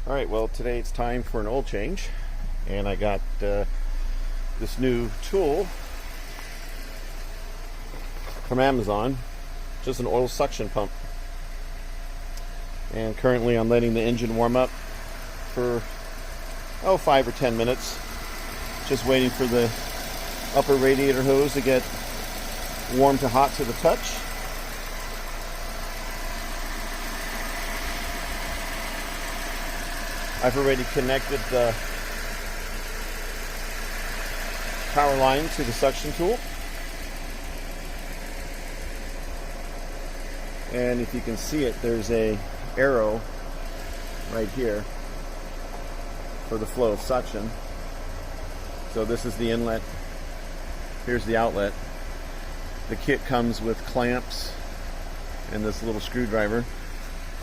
Alright, well today it's time for an oil change, and I got this new tool from Amazon, just an oil suction pump. And currently I'm letting the engine warm up for 5 or 10 minutes, just waiting for the upper radiator hose to get warm to hot to the touch. I've already connected the power line to the suction tool. And if you can see it, there's a arrow right here for the flow of suction. So this is the inlet. Here's the outlet. The kit comes with clamps and this little screwdriver.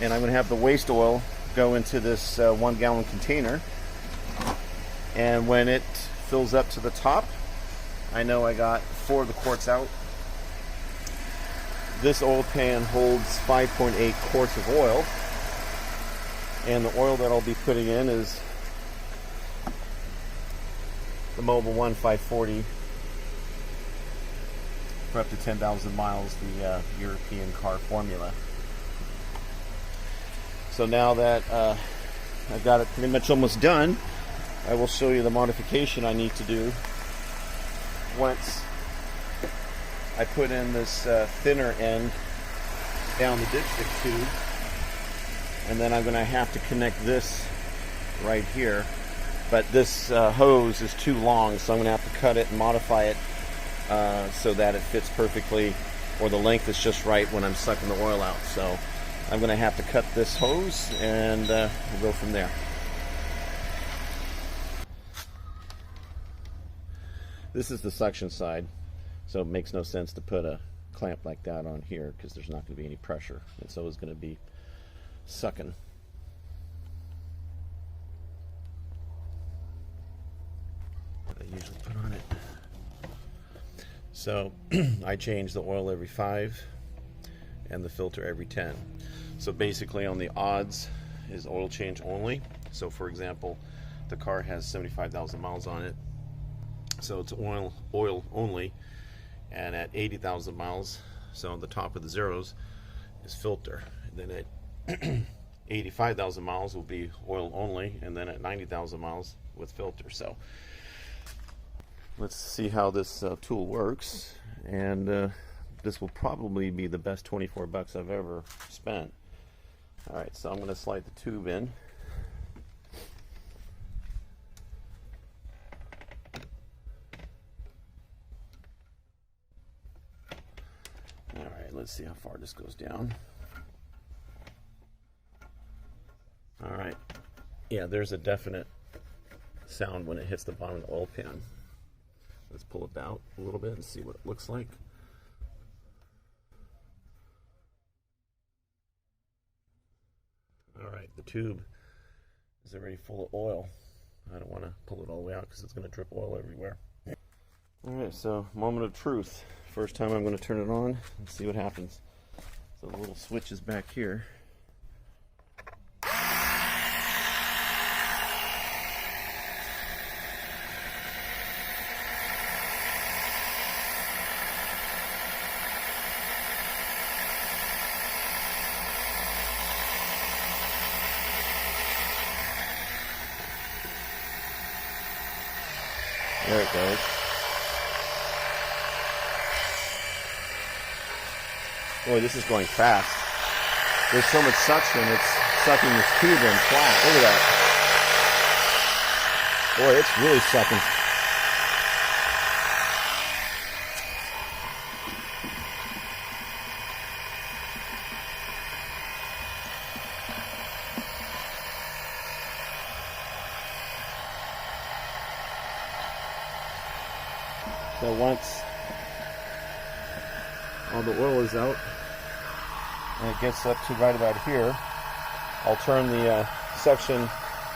And I'm going to have the waste oil go into this 1 gallon container, and when it fills up to the top, I know I got 4 of the quarts out. This oil pan holds 5.8 quarts of oil, and the oil that I'll be putting in is the Mobil 1 540 for up to 10,000 miles, the European car formula. So now that I've got it pretty much almost done, I will show you the modification I need to do once I put in this thinner end down the dipstick tube. And then I'm going to have to connect this right here. But this hose is too long, so I'm going to have to cut it and modify it so that it fits perfectly, or the length is just right when I'm sucking the oil out. So I'm going to have to cut this hose, and we'll go from there. This is the suction side, so it makes no sense to put a clamp like that on here because there's not going to be any pressure. It's always going to be sucking. What I usually put on it. So I change the oil every 5 and the filter every 10. So basically on the odds is oil change only. So for example, the car has 75,000 miles on it, so it's oil only. And at 80,000 miles, so on the top of the zeros, is filter. And then at 85,000 miles will be oil only, and then at 90,000 miles with filter. So let's see how this tool works, and this will probably be the best 24 bucks I've ever spent. Alright, so I'm going to slide the tube in. Alright, let's see how far this goes down. Alright, yeah, there's a definite sound when it hits the bottom of the oil pan. Let's pull it out a little bit and see what it looks like. Alright, the tube is already full of oil. I don't want to pull it all the way out because it's going to drip oil everywhere. Alright, so moment of truth. First time I'm going to turn it on and see what happens. So the little switch is back here. There it goes. Boy, this is going fast. There's so much suction, it's sucking this tube in flat. Look at that. Boy, it's really sucking. So once all the oil is out and it gets up to right about here, I'll turn the suction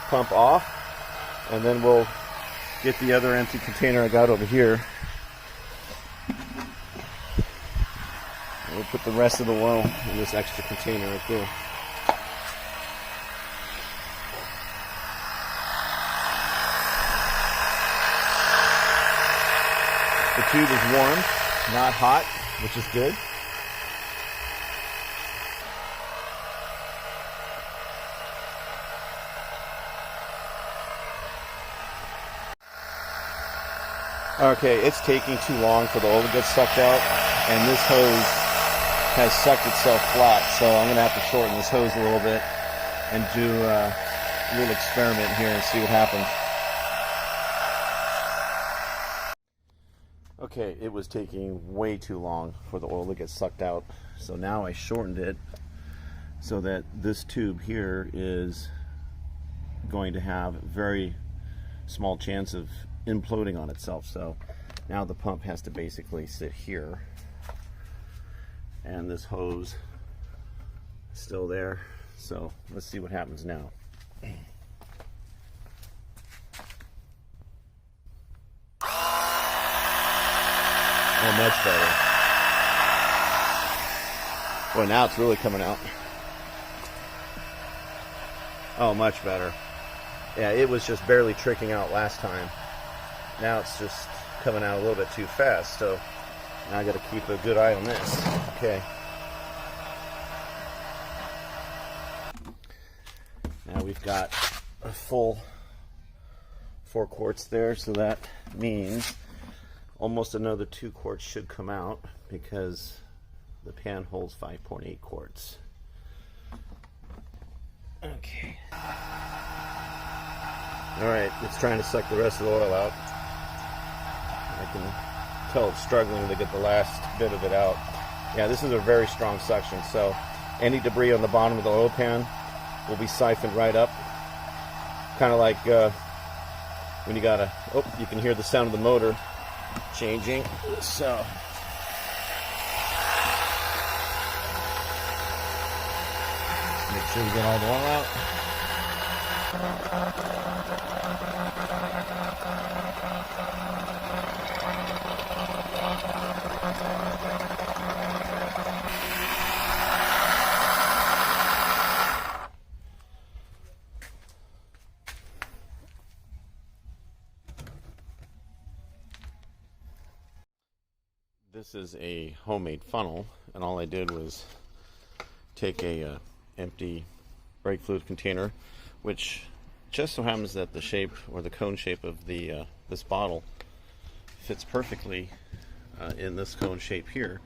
pump off, and then we'll get the other empty container I got over here. And we'll put the rest of the oil in this extra container right there. tube is warm, not hot, which is good. Okay, it's taking too long for the oil to get sucked out, and this hose has sucked itself flat, so I'm going to have to shorten this hose a little bit and do a little experiment here and see what happens. Okay, it was taking way too long for the oil to get sucked out, so now I shortened it so that this tube here is going to have a very small chance of imploding on itself. So now the pump has to basically sit here, and this hose is still there. So let's see what happens now. Oh, much better. Boy, now it's really coming out. Oh, much better. Yeah, it was just barely tricking out last time. Now it's just coming out a little bit too fast, so now I got to keep a good eye on this. Okay. Now we've got a full 4 quarts there, so that means almost another 2 quarts should come out because the pan holds 5.8 quarts. Okay. Alright, it's trying to suck the rest of the oil out. I can tell it's struggling to get the last bit of it out. Yeah, this is a very strong suction, so any debris on the bottom of the oil pan will be siphoned right up. Kind of like when you got a, oh, you can hear the sound of the motor changing. So make sure you get all the oil out. This is a homemade funnel, and all I did was take a empty brake fluid container, which just so happens that the shape or the cone shape of the this bottle fits perfectly in this cone shape here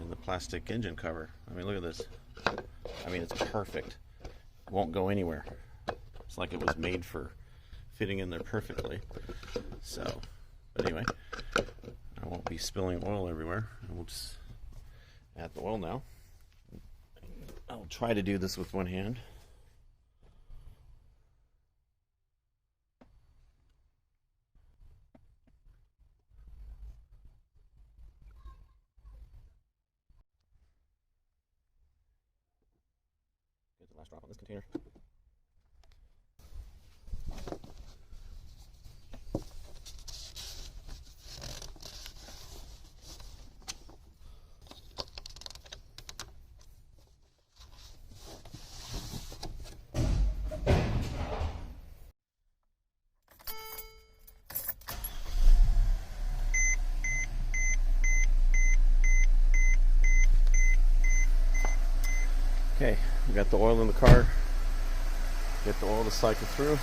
in the plastic engine cover. I mean, look at this. I mean, it's perfect. It won't go anywhere. It's like it was made for fitting in there perfectly. So, but anyway, I won't be spilling oil everywhere. We'll just add the oil now. I'll try to do this with one hand. Get the last drop on this container. Okay, we got the oil in the car. Get the oil to cycle through.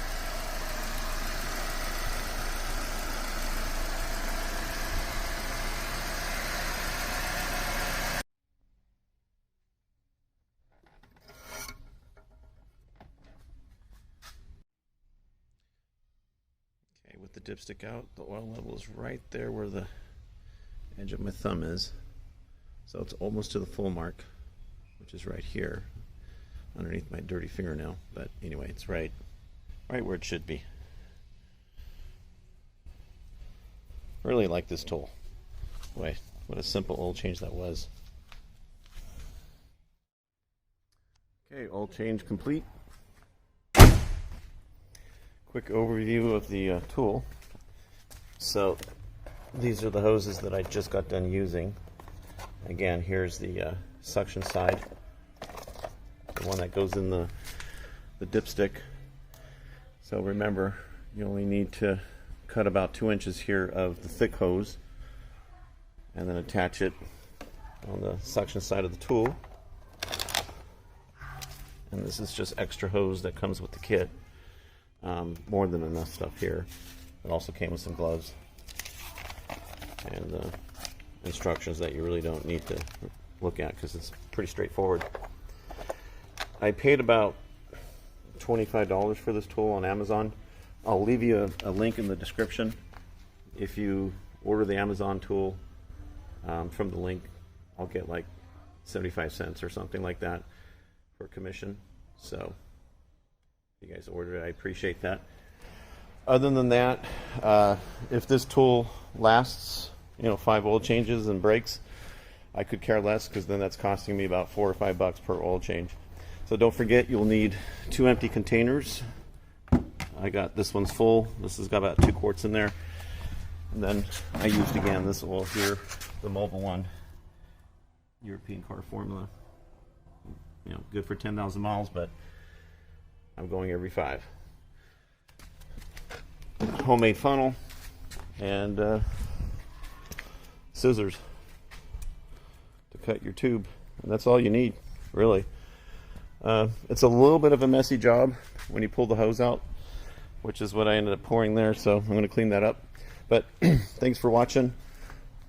Okay, with the dipstick out, the oil level is right there where the edge of my thumb is. So it's almost to the full mark, which is right here underneath my dirty fingernail, but anyway, it's right where it should be. Really like this tool. Boy, what a simple oil change that was. Okay, oil change complete. Quick overview of the tool. So these are the hoses that I just got done using. Again, here's the suction side, the one that goes in the dipstick. So remember, you only need to cut about 2 inches here of the thick hose and then attach it on the suction side of the tool. And this is just extra hose that comes with the kit. More than enough stuff here. It also came with some gloves and instructions that you really don't need to look at because it's pretty straightforward. I paid about $25 for this tool on Amazon. I'll leave you a link in the description. If you order the Amazon tool from the link, I'll get like 75 cents or something like that for commission. So if you guys ordered it, I appreciate that. Other than that, if this tool lasts, 5 oil changes and breaks, I could care less, because then that's costing me about $4 or $5 per oil change. So don't forget, you'll need 2 empty containers. I got this one's full. This has got about 2 quarts in there. And then I used again this oil here, the Mobile one, European car formula. Good for 10,000 miles, but I'm going every 5. Homemade funnel and scissors to cut your tube, and that's all you need, really. It's a little bit of a messy job when you pull the hose out, which is what I ended up pouring there, so I'm going to clean that up. But thanks for watching.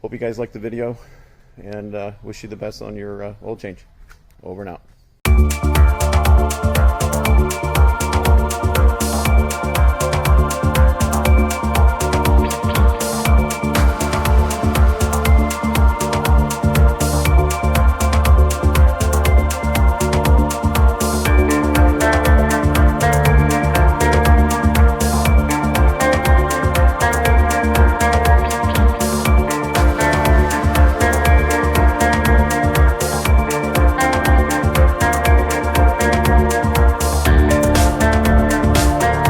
Hope you guys liked the video, and wish you the best on your oil change. Over and out.